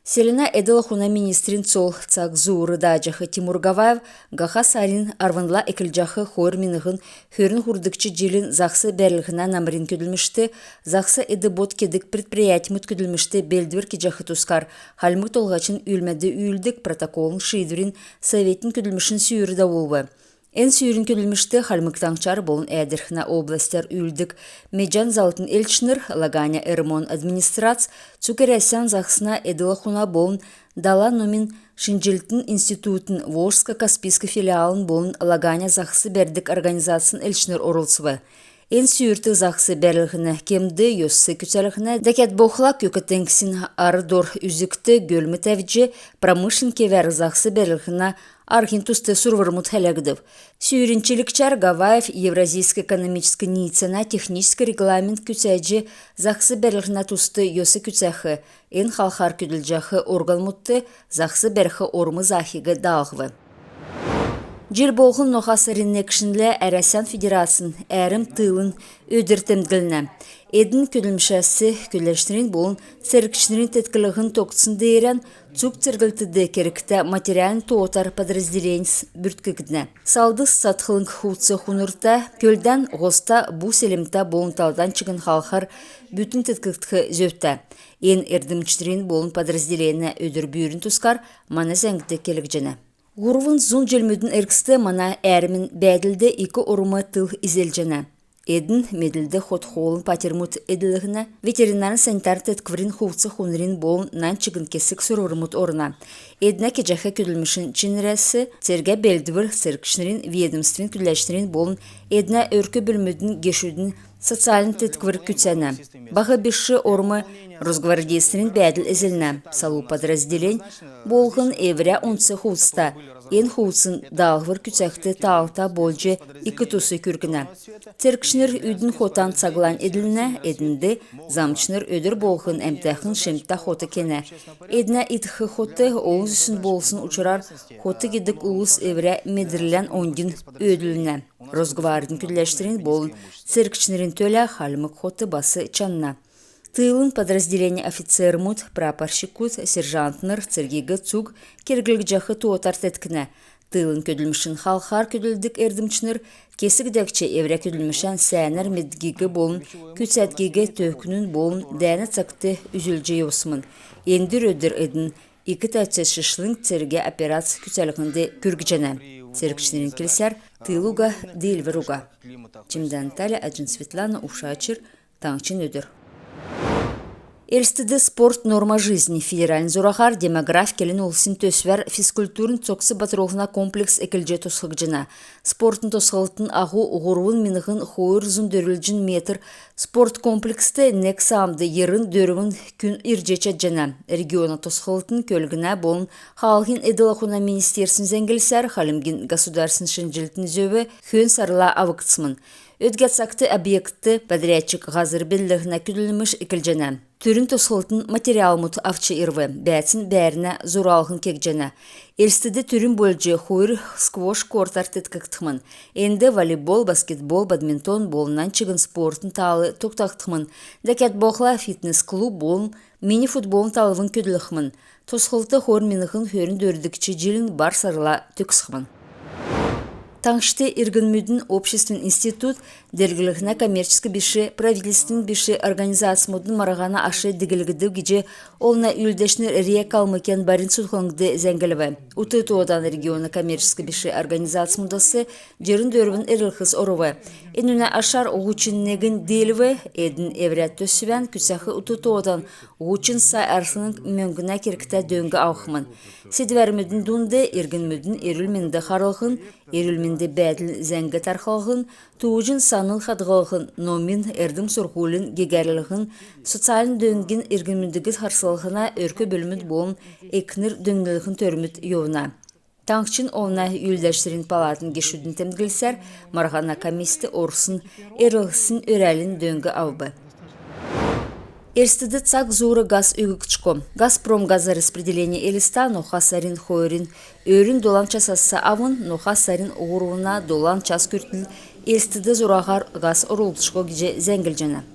Селена Эдылхуна министрин цол цак зуыры дажахы Тимур Гаваев гаха сарин арванла экілжахы хойр минығын хөрін хурдыкчы жилин захсы бәрлігіна намрин көділмішті, захсы эді бот кедік предприятимут көділмішті белдвір кежахы тускар, халмы толғачын үлмәді үйілдік протоколын шидврин советін көділмішін сүйірді олбы. En sүйрін көділмішті халмықтаңчар болын әдірхіна областар үйілдік. Меджан залтын элчныр, лаганя эрмон администрац, цукерясян захсына Эдылхуна болын дала номин Шинжилтін институтын Волжско-Каспийскі филиалын болын лаганя захсы бәрдік организациясын элчныр орылсывы. En sүйірті захсы бәрлігіні кемді йоссы күтелігіні дәкет боқла көкітіңксін ардор үзікті гөлмі тәвджі промышлен кевер захсы бәрлігіні Архинтусты сурвармут хелегдов. Сүйринчиликчар Гаваев Евразийский экономический ницена технический регламент күтәджі захсы бәрлігіні тусты йосы күтәхі, ен халхар күділжахы органмутты захсы бәрхі ормы захиғы дағвы. Жер болғын ноқасырын некшінлі Әрәсян Федерациясын әрім тылын өдіртімділіні. Эдін көділмішәсі көләштерін болын сәрікшінерін тәткілігін тоқтысын дейрен цук цергілтіді керекті материалын тоғытар подразделенс бүрткігідіне. Салдыс сатқылың құтсы құнырта көлден ғоста бұ селімта болын талдан чығын халқар бүтін тәткілікті зөпті. Ен әрдімчтерін болын подразделені өдір бүйірін тұскар мана зәңгіді келік жені. Ғұрвын зұн желмөдің әркісті мана әрімін бәділді екі ұрымы тыл изелжені. Эдін меділді ход-холын патермут эділігіні ветеринарын санитар тәтквірін хуғцы хунырин болын нан чығын кесік сұрырмут орына. Эдіна кежақы көділмішін чынырәсі терге бәлдівір сәркішнерін ведомствен күләшнерін болын эдіна өркі білмөдің гешудің социалин тәтквір күтсәні. Бағы беші ормы Росгвардейстерин бәділ әзіліні. Салу подразделен болғын әвіря онсы хуғыста. En хуғысын дағвыр күтсәқті тағылта болжы икі тұсы күргіні. Церкшнер үйдің хотан сағылан еділіне, едінді замчнер өдір болғын әмтәқін шемтта хоты кені. Едіне итхы хоты оғыз үсін болсын ұчырар хоты кедік ұлыс әвіря медірлен оңдың өділіне. Росгвардин күләштерін болын церкшнерін төлі халмық хоты басы чанна. Тылын подразделение офицермут, прапорщикут, сержантныр, цергегі цуг, кергілік жақы туотар тәткіні. Тылын көділмішін халқар көділдік әрдімчінір, кесік дәкче евря көділмішін сәнер медгегі болын, күтсәтгегі төкінін болын дәні цақты үзілжей осымын. Ендір өдір әдің, екі тәтсіз шышлың церге операция күтсәлігінде күргіжені. Церкшінерін келсер, тылуға дейлверуға. Чемдан Таля, Аджин Светлана, Ушачыр, Таңчин өдір. Эльстіді спорт норма жизни федеральный зурахар демограф келін олсын төсвер физкультурын цоксы батыровна комплекс экілже тосқығжына. Спортын тосқылтын ағу ұғыруын минығын хойыр зұн дөрілжін метр спорт комплексті нек самды ерін дөрігін күн иржеча жана. Региона тосқылтын көлгіна болын халғын Эдылхуна министерсін зәңгілсер халімген государсын шынжилтін зөбі хөн сарыла авықсымын. Өдгәтсақты объекті подрядчик ғазыр белдігіна күділіміш екілжені. Түрін тосқылтын материал мұт авчы ирвы, бәтсін бәріне зұралғын кекжені. Эльстіді түрін бөлжі хойыр сквош кортар тәткіқтімін. Энді волейбол, баскетбол, бадминтон болынан чығын спортын талы тоқтақтымын. Дәкет боқла фитнес-клуб болын, мини-футболын талывын көділіқмін. Тосқылты хойыр меніғын хөрін дөрдікчі жилін бар сарыла төксімін. Таңшты Иргенмюден общественный институт дергілігіна коммерческий біші, правительственный біші организация мұдын марағана ашы дегілігіді геже олна үлдешнер рия калмыкен барин сұлқыңды зәңгілігі. Ұты одан региона коммерческий біші организация мұдасы жерін дөрбін әрілхіз орывы. Энуна ашар оғучыннегін дейліві, әдің әврят төсівен күсәқі ұты одан оғучын сай арсының мөңгіна керікті дөңгі ауқымын. Седвермюден дұнды Иргенмюден ерілменді қарылғын, ерілменді бәділ зәңгі тарқалғын, туғын саныл қадғалғын, номин әрдім сұрғылын гегерлігін, социалын дөңген Иргенмюдегі қарсылығына өркі бөліміт болын екінір дөңгілігін төрміт еуна. Таңқчын олна үлдәштерін палатын кешудің темдгілсер, марғана комиссті орсын, әрілгісін өрәлін дөңгі авбы. Эльстіді цак зуры газ үгікчко. Газпром газа распределение элиста ноха сарин хойрин. Өрін долан часасы авын ноха сарин уғыруына долан час күртіл. Эльстіді зурағар газ ұрылтышко геже зәңгіл жана.